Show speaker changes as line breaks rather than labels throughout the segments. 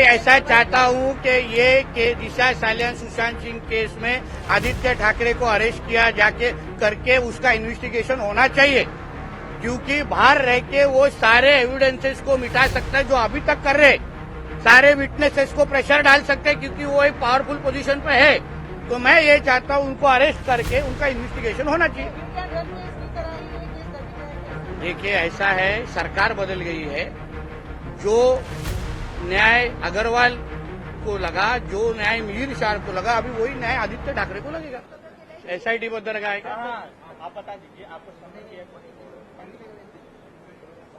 ऐसा चाहता हूं कि ये दिशा सालियान सुशांत सिंह केस में आदित्य ठाकरे को अरेस्ट किया जाके करके उसका इन्वेस्टिगेशन होना चाहिए, क्योंकि बाहर रह के वो सारे एविडेंसेस को मिटा सकता है जो अभी तक कर रहे, सारे विटनेसेस को प्रेशर डाल सकते हैं, क्योंकि वो एक पावरफुल पोजीशन पे है। तो मैं ये चाहता हूं उनको अरेस्ट करके उनका इन्वेस्टिगेशन होना चाहिए। देखिए ऐसा है, सरकार बदल गई है। जो न्याय अग्रवाल को लगा, जो न्याय मिहिर शाह को लगा, अभी वही न्याय आदित्य ठाकरे को लगेगा। SIT बदल गया है।
आप बता दीजिए, आपको समन किया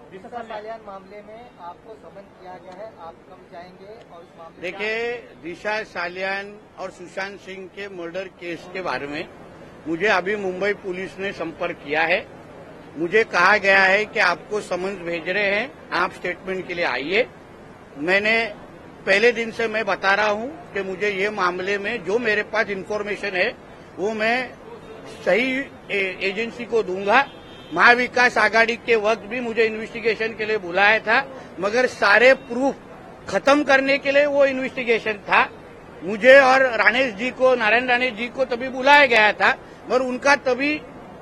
दिशा सालियान मामले में आपको समन किया गया है, आप कब जाएंगे और इस मामले?
देखिए, दिशा सालियान और सुशांत सिंह के मर्डर केस के बारे में मुझे अभी मुंबई पुलिस ने संपर्क किया है। मुझे कहा गया है कि आपको समन्स भेज रहे हैं, आप स्टेटमेंट के लिए आइए। मैंने पहले दिन से मैं बता रहा हूं कि मुझे ये मामले में जो मेरे पास इन्फॉर्मेशन है वो मैं सही एजेंसी को दूंगा। महाविकास आघाड़ी के वक्त भी मुझे इन्वेस्टिगेशन के लिए बुलाया था, मगर सारे प्रूफ खत्म करने के लिए वो इन्वेस्टिगेशन था। मुझे और राणेश जी को, नारायण राणेश जी को तभी बुलाया गया था, मगर उनका तभी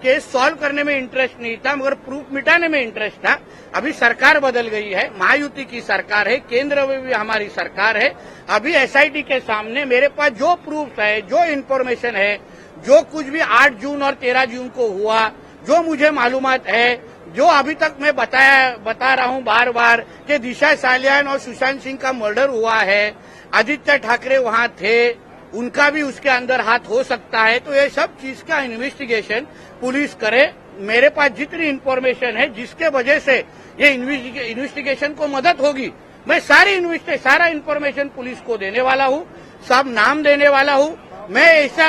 केस सॉल्व करने में इंटरेस्ट नहीं था, मगर प्रूफ मिटाने में इंटरेस्ट था। अभी सरकार बदल गई है, महायुति की सरकार है, केंद्र में भी हमारी सरकार है। अभी SIT के सामने मेरे पास जो प्रूफ है, जो इन्फॉर्मेशन है, जो कुछ भी 8 जून और 13 जून को हुआ, जो मुझे मालूमात है, जो अभी तक मैं बता रहा हूं बार बार कि दिशा सालियान और सुशांत सिंह का मर्डर हुआ है, आदित्य ठाकरे वहां थे, उनका भी उसके अंदर हाथ हो सकता है। तो ये सब चीज का इन्वेस्टिगेशन पुलिस करे। मेरे पास जितनी इन्फॉर्मेशन है जिसके वजह से ये इन्वेस्टिगेशन को मदद होगी, मैं सारा इन्फॉर्मेशन पुलिस को देने वाला हूँ, सब नाम देने वाला हूँ। मैं ऐसा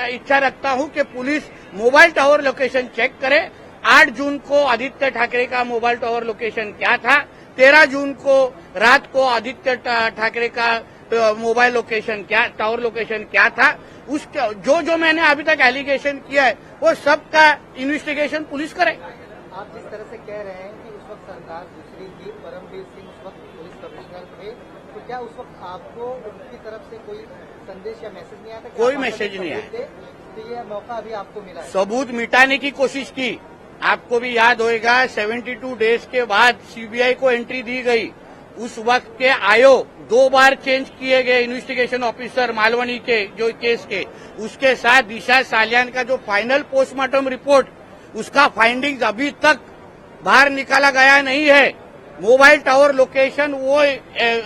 इच्छा रखता हूँ कि police mobile tower location check करे। 8 जून को आदित्य ठाकरे का मोबाइल टावर लोकेशन क्या था, 13 जून को रात को आदित्य ठाकरे का मोबाइल लोकेशन क्या, टावर लोकेशन क्या था, उसका जो मैंने अभी तक एलिगेशन किया है वो सब का इन्वेस्टिगेशन पुलिस करे।
आप जिस तरह से कह रहे हैं कि उस वक्त सरकार दूसरी थी, परमवीर सिंह उस वक्त पुलिस कमिश्नर थे, तो क्या उस वक्त आपको उनकी तरफ से कोई संदेश या मैसेज नहीं आया था?
कोई मैसेज नहीं आया।
तो ये मौका अभी आपको मिला है।
सबूत मिटाने की कोशिश की। आपको भी याद होएगा, 72 डेज के बाद CBI को एंट्री दी गई। उस वक्त के आयोग 2 बार चेंज किए गए इन्वेस्टिगेशन ऑफिसर मालवनी के जो केस के, उसके साथ दिशा सालियान का जो फाइनल पोस्टमार्टम रिपोर्ट, उसका फाइंडिंग्स अभी तक बाहर निकाला गया नहीं है। मोबाइल टावर लोकेशन वो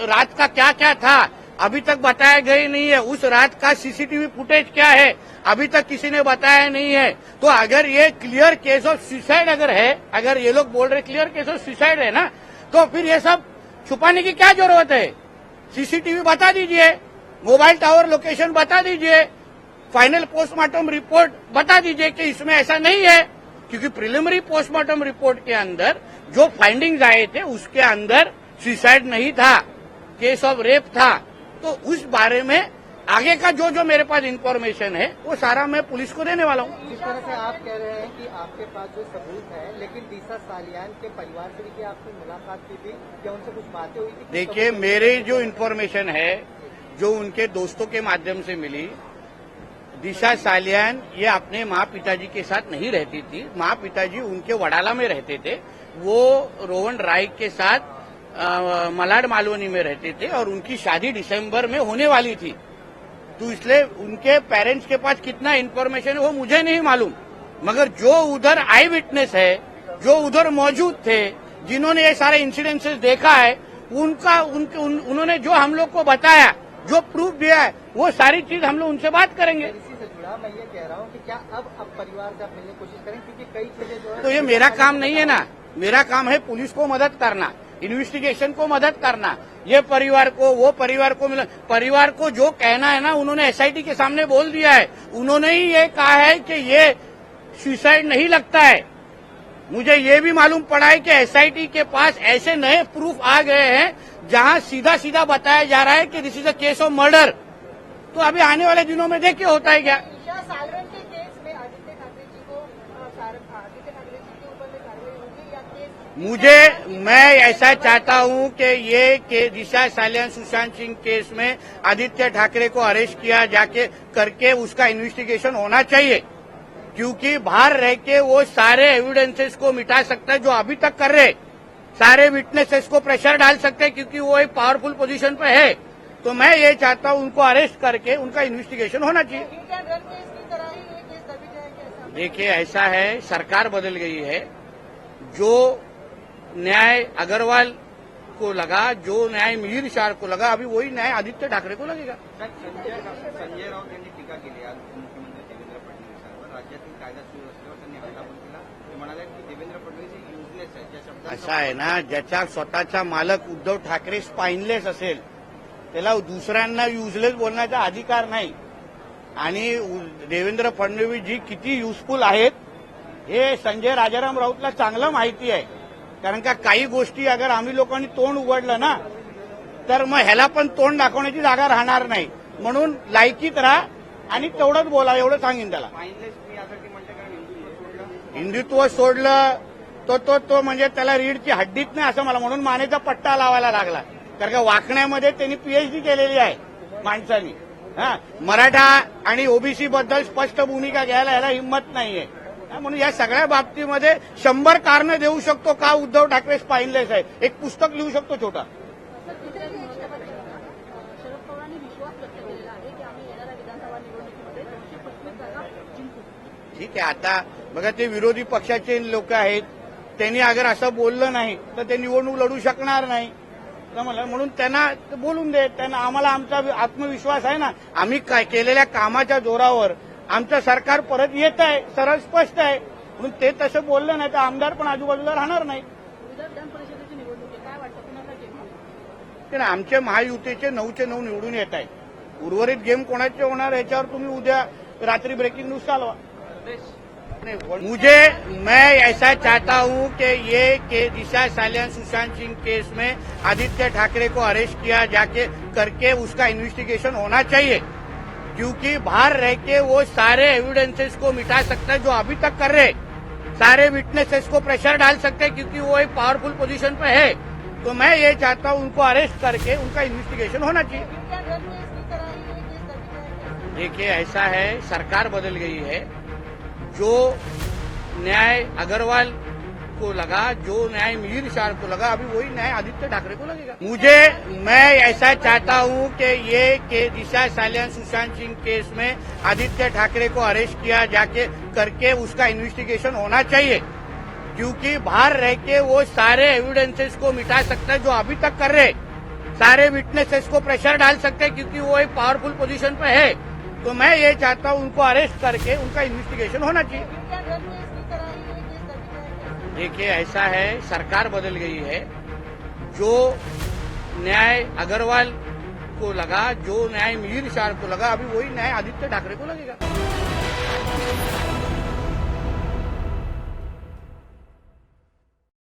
रात का क्या क्या था अभी तक बताया गया नहीं है। उस रात का CCTV फुटेज क्या है अभी तक किसी ने बताया नहीं है। तो अगर ये क्लियर केस ऑफ सुसाइड अगर है, अगर ये लोग बोल रहे क्लियर केस ऑफ सुसाइड है ना, तो फिर ये सब छुपाने की क्या जरूरत है? CCTV बता दीजिए, मोबाइल टावर लोकेशन बता दीजिए, फाइनल पोस्टमार्टम रिपोर्ट बता दीजिए कि इसमें ऐसा नहीं है, क्योंकि प्रिलिमिनरी पोस्टमार्टम रिपोर्ट के अंदर जो फाइंडिंग्स आए थे उसके अंदर सुसाइड नहीं था, केस ऑफ रेप था। तो उस बारे में आगे का जो मेरे पास इन्फॉर्मेशन है वो सारा मैं पुलिस को देने वाला हूँ।
जिस तरह से आप कह रहे हैं कि आपके पास जो सबूत है, लेकिन दिशा सालियान के परिवार से भी आपकी मुलाकात की थी, क्या उनसे कुछ बातें हुई थी?
देखिए, मेरे जो इन्फॉर्मेशन है, जो उनके दोस्तों के माध्यम से मिली, दिशा सालियान ये अपने माँ पिताजी के साथ नहीं रहती थी। माँ पिताजी उनके वडाला में रहते थे, वो रोहन राय के साथ मलाड मालवनी में रहते थे और उनकी शादी दिसंबर में होने वाली थी। तो इसलिए उनके पेरेंट्स के पास कितना इन्फॉर्मेशन है वो मुझे नहीं मालूम, मगर जो उधर आई विटनेस है, जो उधर मौजूद थे, जिन्होंने ये सारे इंसिडेंसेस देखा है, उन्होंने जो हम लोग को बताया, जो प्रूफ दिया है, वो सारी चीज हम लोग उनसे बात करेंगे।
इसी से जुड़ा मैं ये कह रहा हूँ कि क्या अब परिवार से आप मिलने की कोशिश करें, क्योंकि कई चीजें जो है।
तो ये मेरा काम नहीं है ना, मेरा काम है पुलिस को मदद करना, इन्वेस्टिगेशन को मदद करना। ये परिवार को, वो परिवार को मिला, परिवार को जो कहना है ना, उन्होंने SIT के सामने बोल दिया है। उन्होंने ही ये कहा है कि ये सुसाइड नहीं लगता है। मुझे ये भी मालूम पड़ा है कि SIT के पास ऐसे नए प्रूफ आ गए हैं जहां सीधा सीधा बताया जा रहा है कि this is a case of murder. तो अभी आने वाले दिनों में देखिए होता है क्या।
सालियान के केस में आदित्य ठाकरे जी के ऊपर में कार्रवाई होगी या केस
मैं ऐसा चाहता हूं कि ये दिशा सालियान सुशांत सिंह केस में आदित्य ठाकरे को अरेस्ट किया जाके करके उसका इन्वेस्टिगेशन होना चाहिए, क्योंकि बाहर रह के वो सारे एविडेंसेस को मिटा सकता है जो अभी तक कर रहे, सारे विटनेसेस को प्रेशर डाल सकते हैं, क्योंकि वो एक पावरफुल पोजीशन पे है। तो मैं ये चाहता हूं उनको अरेस्ट करके उनका इन्वेस्टिगेशन होना चाहिए। देखिए, ऐसा है, सरकार बदल गई है। जो न्याय अग्रवाल को लगा, जो न्याय मिहिर शाह को लगा, अभी वही न्याय आदित्य ठाकरे को लगेगा।
संजय राऊत यांनी टीका केली आज मुख्यमंत्री देवेंद्र फडणवीसांवर। राज्यातील कायदा सुव्यवस्थेवर त्यांनी हल्ला पण केला। ते म्हणाले की देवेंद्र फडणवीस हे युजलेस आहे। त्या शब्दात
असा आहे ना, ज्याचा स्वतःचा मालक उद्धव ठाकरे स्पाइनलेस असेल त्याला दुसऱ्यांना युजलेस बोलण्याचा अधिकार नाही। आणि देवेंद्र फडणवीस जी किती युजफुल आहेत हे संजय राजाराम राऊतला चांगलं माहिती आहे। कारण का काही गोष्टी अगर आम्ही लोकांनी तोंड उघडलं ना तर मग ह्याला पण तोंड दाखवण्याची जागा राहणार नाही। म्हणून लायकीत राहा आणि तेवढंच बोला, एवढं सांगेन त्याला।
फाईनलेस मी यासाठी म्हणते कारण
हिंदुत्व सोडलं तो म्हणजे त्याला रीढची हड्डीत नाही असं मला, म्हणून मानेचा पट्टा लावायला लागला। कारण का वाकण्यामध्ये त्यांनी पीएचडी केलेली आहे माणसानी। मराठा आणि ओबीसी बद्दल स्पष्ट भूमिका घ्यायला याला हिंमत नाहीये। म्हणून या सगळ्या बाबतीमध्ये 100 कारणं देऊ शकतो का उद्धव ठाकरे स्पाइनलेस आहे, एक पुस्तक लिहू शकतो छोटा।
शरद पवारांनी विश्वास व्यक्त केलेला आहे की आम्ही येणाऱ्या विधानसभा निवडणुकीमध्ये 225 जागा जिंकू।
ठीक आहे, आता बघा ते विरोधी पक्षाचे लोक आहेत, त्यांनी अगर असं बोललं नाही तर ते निवडणूक लढू शकणार नाही। म्हणून त्यांना बोलून दे, त्यांना आम्हाला आमचा आत्मविश्वास आहे ना, आम्ही काय केलेल्या कामाच्या जोरावर आमचं सरकार परत येत आहे, सरळ स्पष्ट आहे। म्हणून ते तसं बोललं नाही तर आमदार पण आजूबाजूला राहणार नाही।
विधान परिषदेची निवडणूक आहे, काय वाटतं कुणाला जिंकू?
ते ना, आमचे महायुतीचे 9चे 9 निवडून येत आहे। उर्वरित गेम कोणाचे होणार याच्यावर तुम्ही उद्या रात्री ब्रेकिंग न्यूज चालवा। मैं ऐसा चाहता हूं कि ये दिशा सालियान सुशांत सिंह केस में आदित्य ठाकरे को अरेस्ट किया जाके करके उसका इन्वेस्टिगेशन होना चाहिए, क्योंकि बाहर रह के वो सारे एविडेंसेस को मिटा सकता है जो अभी तक कर रहे, सारे विटनेसेस को प्रेशर डाल सकते हैं, क्योंकि वो एक पावरफुल पोजीशन पे है। तो मैं ये चाहता हूं उनको अरेस्ट करके उनका इन्वेस्टिगेशन होना चाहिए। देखिए, ऐसा है, सरकार बदल गई है। जो न्याय अग्रवाल को लगा, जो न्याय मिहिर शाह को लगा, अभी वही न्याय आदित्य ठाकरे को लगेगा। मैं ऐसा चाहता हूं कि ये दिशा सालियान सुशांत सिंह केस में आदित्य ठाकरे को अरेस्ट किया जाके करके उसका इन्वेस्टिगेशन होना चाहिए, क्योंकि बाहर रह के वो सारे एविडेंसेस को मिटा सकता है जो अभी तक कर रहे, सारे विटनेसेस को प्रेशर डाल सकते हैं, क्योंकि वो एक पावरफुल पोजीशन पे है। तो मैं ये चाहता हूं उनको अरेस्ट करके उनका इन्वेस्टिगेशन होना चाहिए। देखिए, ऐसा है, सरकार बदल गई है। जो न्याय अग्रवाल को लगा, जो न्याय मिहिर शाह को लगा, अभी वही न्याय आदित्य ठाकरे को लगेगा।